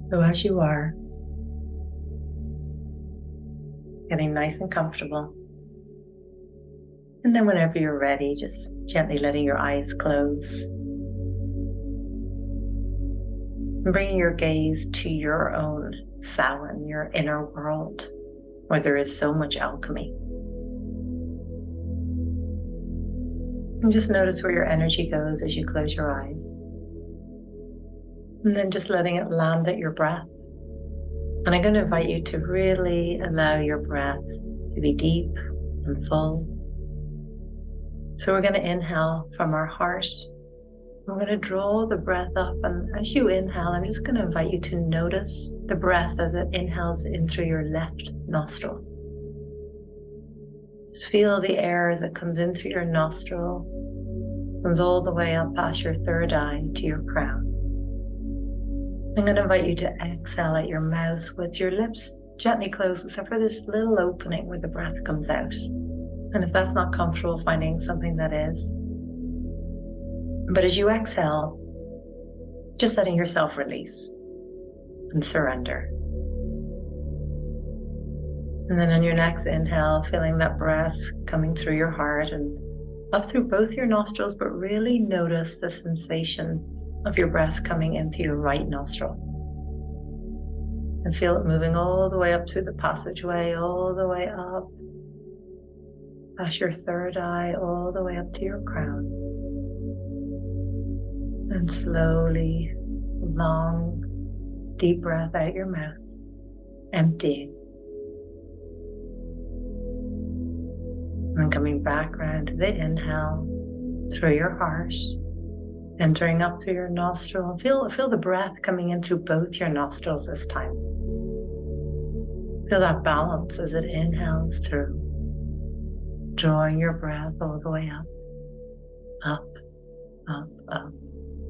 So as you are, getting nice and comfortable. And then whenever you're ready, just gently letting your eyes close. And bringing your gaze to your own Samhain, your inner world, where there is so much alchemy. And just notice where your energy goes as you close your eyes. And then just letting it land at your breath. And I'm going to invite you to really allow your breath to be deep and full. So we're going to inhale from our heart. We're going to draw the breath up. And as you inhale, I'm just going to invite you to notice the breath as it inhales in through your left nostril. Just feel the air as it comes in through your nostril, comes all the way up past your third eye to your crown. I'm going to invite you to exhale at your mouth with your lips gently closed, except for this little opening where the breath comes out. And if that's not comfortable, finding something that is. But as you exhale, just letting yourself release and surrender. And then on your next inhale, feeling that breath coming through your heart and up through both your nostrils, but really notice the sensation of your breath coming into your right nostril. And feel it moving all the way up through the passageway, all the way up, past your third eye, all the way up to your crown. And slowly, long, deep breath out your mouth, emptying. And then coming back around to the inhale through your heart, entering up through your nostril. Feel the breath coming in through both your nostrils this time. Feel that balance as it inhales through, drawing your breath all the way up, up, up, up.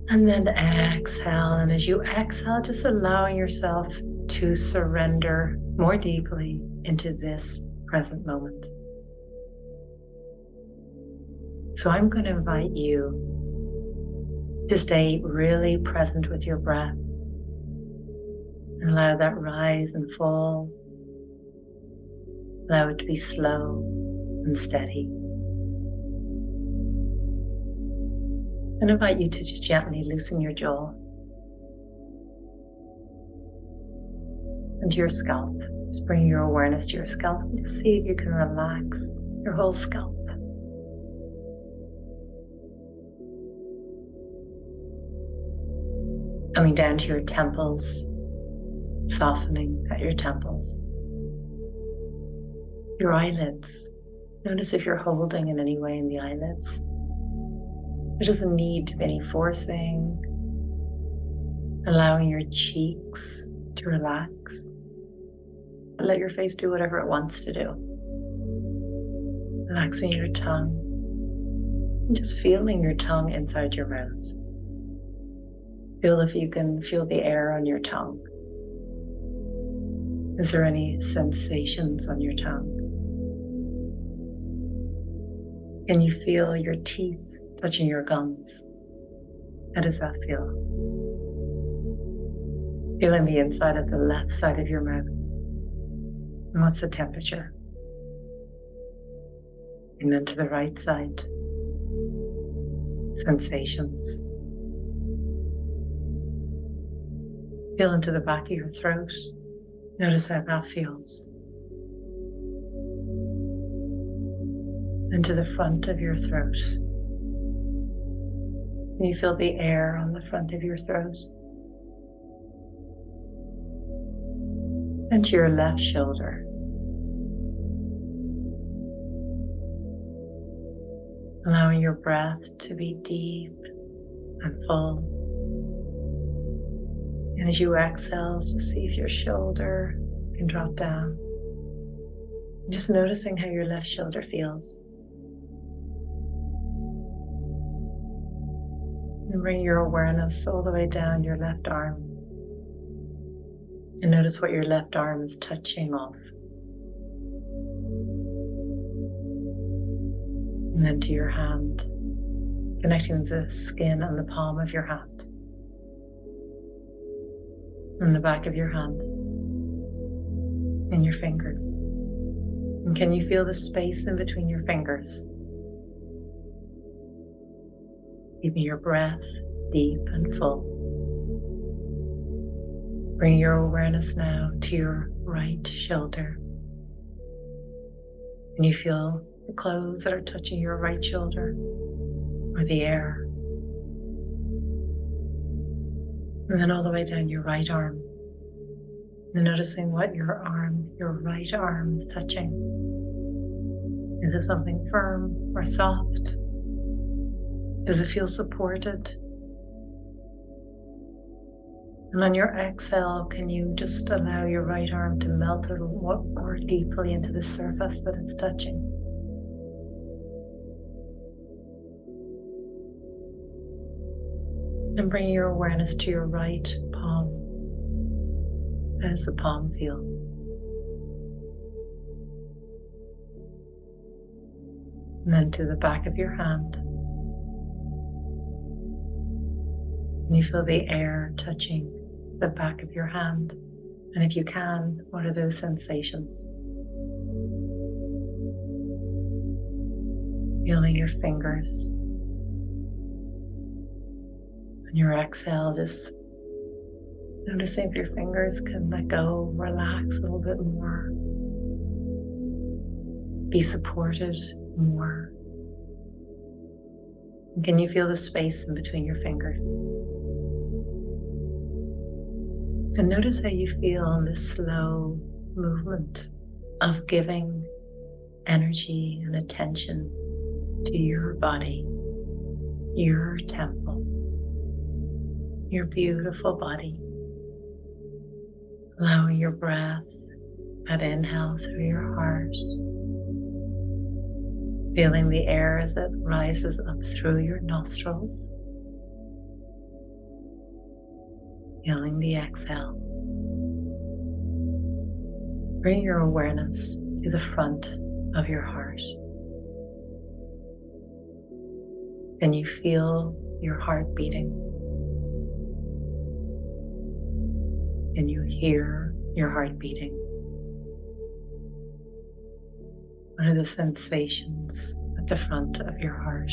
And then exhale. And as you exhale, just allowing yourself to surrender more deeply into this present moment. So I'm going to invite you to stay really present with your breath and allow that rise and fall. Allow it to be slow and steady. And invite you to just gently loosen your jaw and to your scalp. Just bring your awareness to your scalp and just see if you can relax your whole scalp. Coming down to your temples, softening at your temples. Your eyelids. Notice if you're holding in any way in the eyelids. There doesn't need to be any forcing. Allowing your cheeks to relax. Let your face do whatever it wants to do. Relaxing your tongue. And just feeling your tongue inside your mouth. Feel if you can feel the air on your tongue. Is there any sensations on your tongue? Can you feel your teeth touching your gums? How does that feel? Feeling the inside of the left side of your mouth. And what's the temperature? And then to the right side. Sensations. Feel into the back of your throat. Notice how that feels. Into the front of your throat. Can you feel the air on the front of your throat? And to your left shoulder. Allowing your breath to be deep and full. And as you exhale, just see if your shoulder can drop down. Just noticing how your left shoulder feels. And bring your awareness all the way down your left arm. And notice what your left arm is touching off. And then to your hand, connecting with the skin on the palm of your hand. in the back of your hand, in your fingers. And can you feel the space in between your fingers? Keeping your breath deep and full. Bring your awareness now to your right shoulder. Can you feel the clothes that are touching your right shoulder or the air? And then all the way down your right arm. And noticing what your right arm is touching. Is it something firm or soft? Does it feel supported? And on your exhale, can you just allow your right arm to melt a little more deeply into the surface that it's touching? And bring your awareness to your right palm. How does the palm feel? And then to the back of your hand. And you feel the air touching the back of your hand. And if you can, what are those sensations? Feeling your fingers. On your exhale, just noticing if your fingers can let go, relax a little bit more. Be supported more. And can you feel the space in between your fingers? And notice how you feel in this slow movement of giving energy and attention to your body, your temple, your beautiful body. Allowing your breath, that inhale through your heart. Feeling the air as it rises up through your nostrils. Feeling the exhale. Bring your awareness to the front of your heart. Can you feel your heart beating? Can you hear your heart beating? What are the sensations at the front of your heart?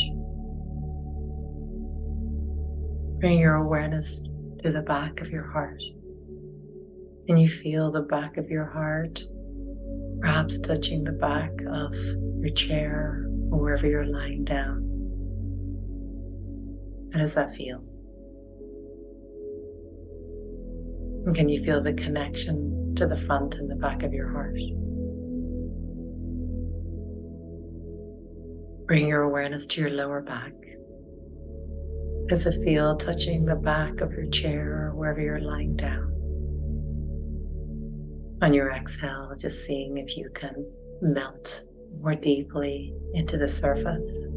Bring your awareness to the back of your heart. Can you feel the back of your heart, perhaps touching the back of your chair or wherever you're lying down? How does that feel? And can you feel the connection to the front and the back of your heart? Bring your awareness to your lower back. Does it feel touching the back of your chair or wherever you're lying down? On your exhale, just seeing if you can melt more deeply into the surface.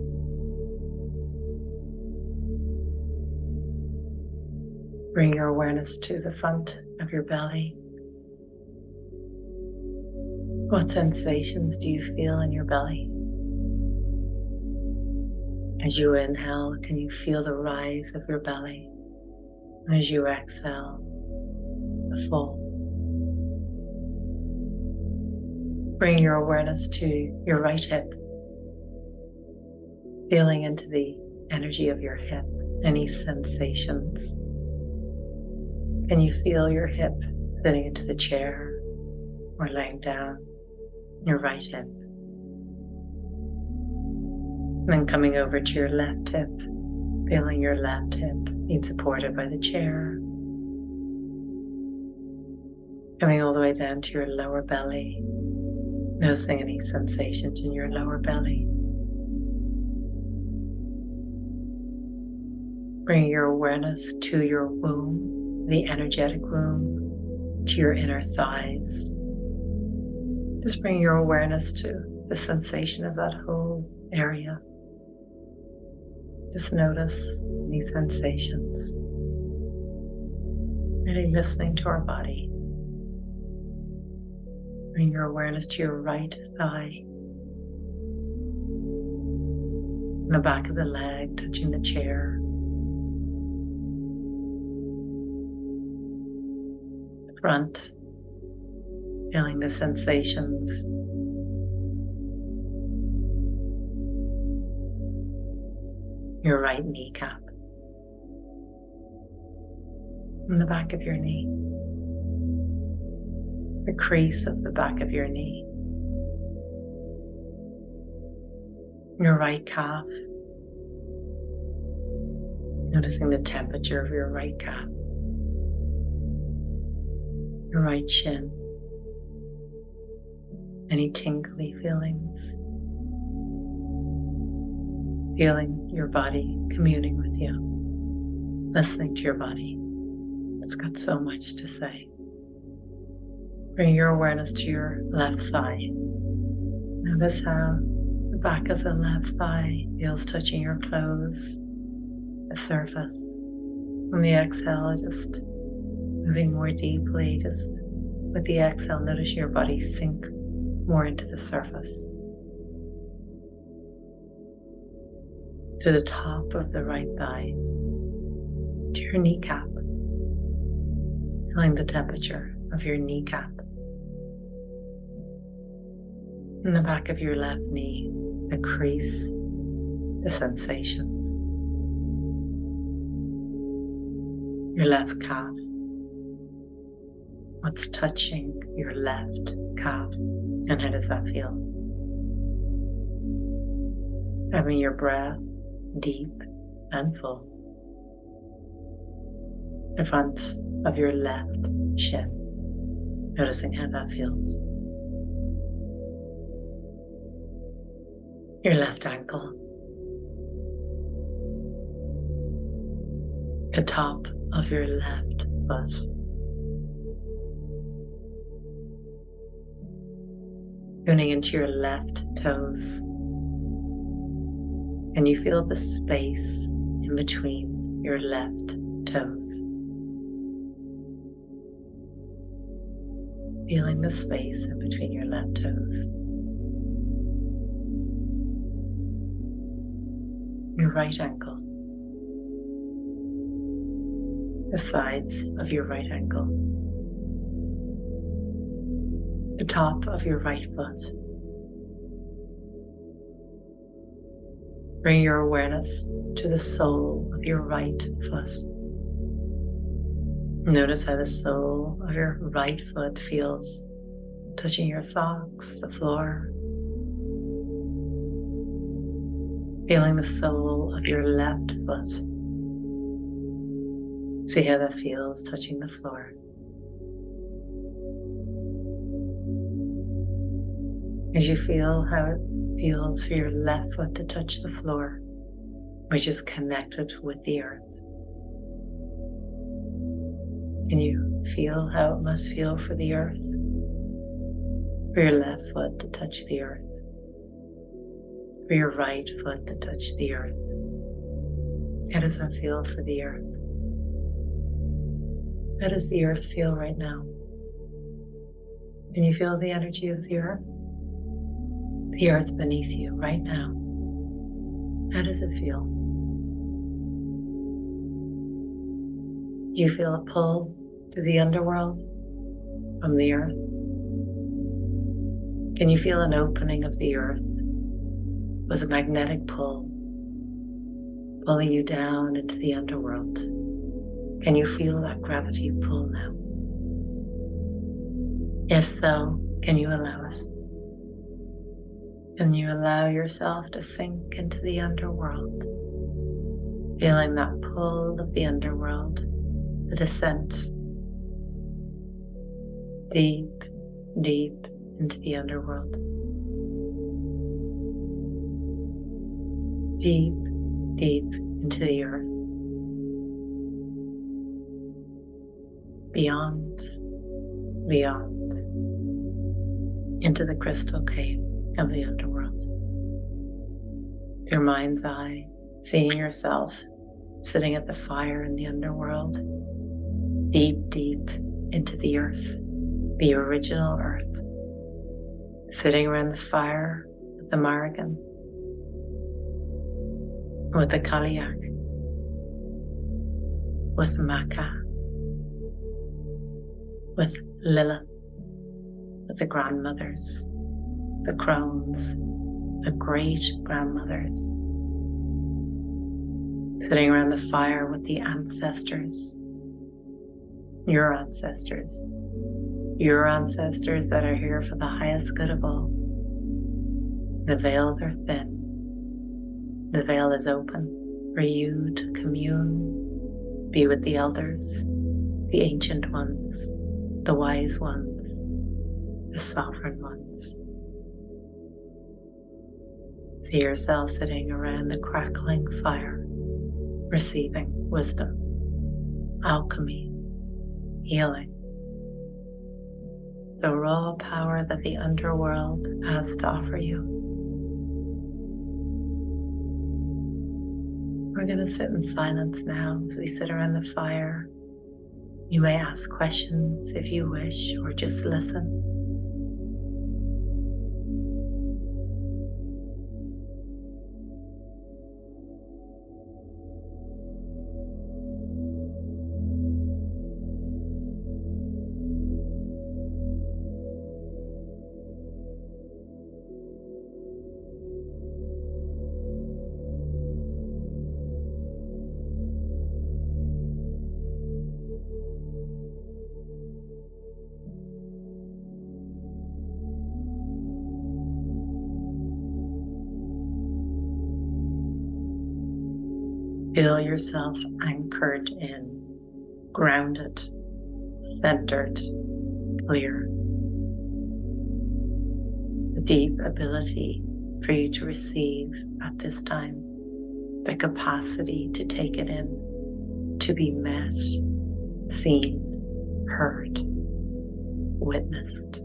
Bring your awareness to the front of your belly. What sensations do you feel in your belly? As you inhale, can you feel the rise of your belly? And as you exhale, the fall. Bring your awareness to your right hip, feeling into the energy of your hip, any sensations. Can you feel your hip sitting into the chair or laying down, your right hip? And then coming over to your left hip, feeling your left hip being supported by the chair. Coming all the way down to your lower belly, noticing any sensations in your lower belly. Bring your awareness to your womb, the energetic womb, to your inner thighs. Just bring your awareness to the sensation of that whole area. Just notice these sensations. Really listening to our body. Bring your awareness to your right thigh. And the back of the leg touching the chair. front, feeling the sensations. Your right kneecap. And the back of your knee. The crease of the back of your knee. Your right calf. Noticing the temperature of your right calf. Your right shin. Any tingly feelings. Feeling your body communing with you. Listening to your body. It's got so much to say. Bring your awareness to your left thigh. Notice how the back of the left thigh feels touching your clothes, the surface. On the exhale, just moving more deeply, just with the exhale, notice your body sink more into the surface. To the top of the right thigh, to your kneecap, feeling the temperature of your kneecap. In the back of your left knee, the crease, the sensations. Your left calf. What's touching your left calf? And how does that feel? Having your breath deep and full. The front of your left shin. Noticing how that feels. Your left ankle. The top of your left foot. Tuning into your left toes. And you feel the space in between your left toes. Feeling the space in between your left toes. Your right ankle. The sides of your right ankle. The top of your right foot. Bring your awareness to the sole of your right foot. Notice how the sole of your right foot feels touching your socks, the floor. Feeling the sole of your left foot. See how that feels touching the floor. As you feel how it feels for your left foot to touch the floor, which is connected with the earth. Can you feel how it must feel for the earth? For your left foot to touch the earth. For your right foot to touch the earth. How does that feel for the earth? How does the earth feel right now? Can you feel the energy of the earth? The earth beneath you right now. How does it feel? Do you feel a pull to the underworld from the earth? Can you feel an opening of the earth with a magnetic pull, pulling you down into the underworld? Can you feel that gravity pull now? If so, can you allow it? Can you allow yourself to sink into the underworld, feeling that pull of the underworld, the descent, deep, deep into the underworld, deep, deep into the earth, beyond, beyond, into the crystal cave of the underworld. With your mind's eye, seeing yourself sitting at the fire in the underworld, deep, deep into the earth, the original earth, sitting around the fire with the Morrigan, with the Kaliak, with the Maca, with Lilith, with the grandmothers, the crones, the great grandmothers, sitting around the fire with the ancestors, your ancestors that are here for the highest good of all. The veils are thin. The veil is open for you to commune, be with the elders, the ancient ones, the wise ones, the sovereign ones. See yourself sitting around the crackling fire, receiving wisdom, alchemy, healing, the raw power that the underworld has to offer you. We're going to sit in silence now as we sit around the fire. You may ask questions if you wish, or just listen. Feel yourself anchored in, grounded, centered, clear. The deep ability for you to receive at this time, the capacity to take it in, to be met, seen, heard, witnessed.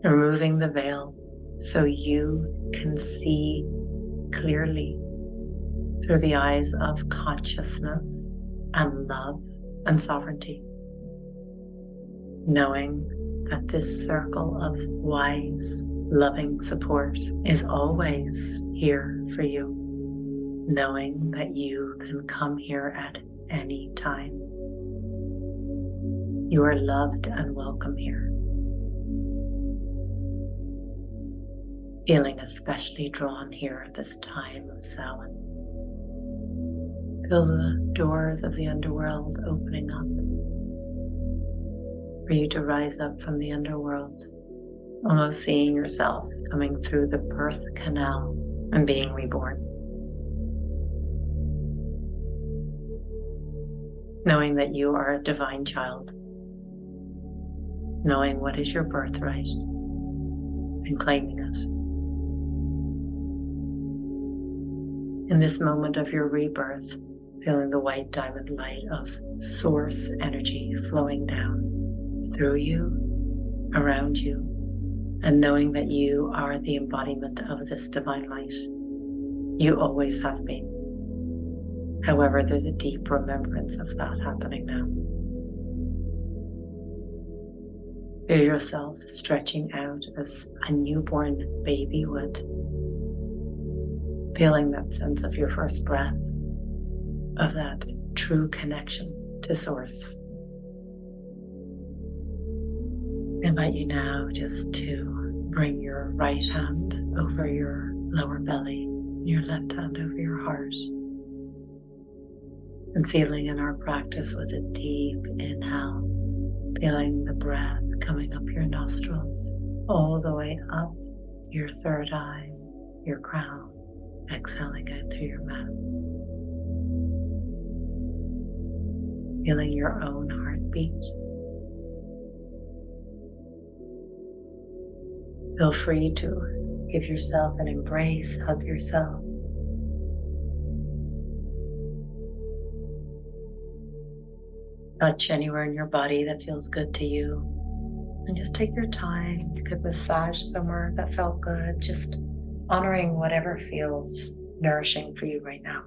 Removing the veil so you can see clearly through the eyes of consciousness and love and sovereignty, knowing that this circle of wise, loving support is always here for you, knowing that you can come here at any time. You are loved and welcome here. Feeling especially drawn here at this time of Samhain. Feel the doors of the underworld opening up for you to rise up from the underworld, almost seeing yourself coming through the birth canal and being reborn. Knowing that you are a divine child, knowing what is your birthright and claiming it. In this moment of your rebirth, feeling the white diamond light of source energy flowing down through you, around you, and knowing that you are the embodiment of this divine light. You always have been. However, there's a deep remembrance of that happening now. Feel yourself stretching out as a newborn baby would. Feeling that sense of your first breath, of that true connection to Source. I invite you now just to bring your right hand over your lower belly, your left hand over your heart. And sealing in our practice with a deep inhale, feeling the breath coming up your nostrils, all the way up your third eye, your crown, exhaling out through your mouth. Feeling your own heartbeat. Feel free to give yourself an embrace, hug yourself. Touch anywhere in your body that feels good to you. And just take your time. You could massage somewhere that felt good, just honoring whatever feels nourishing for you right now.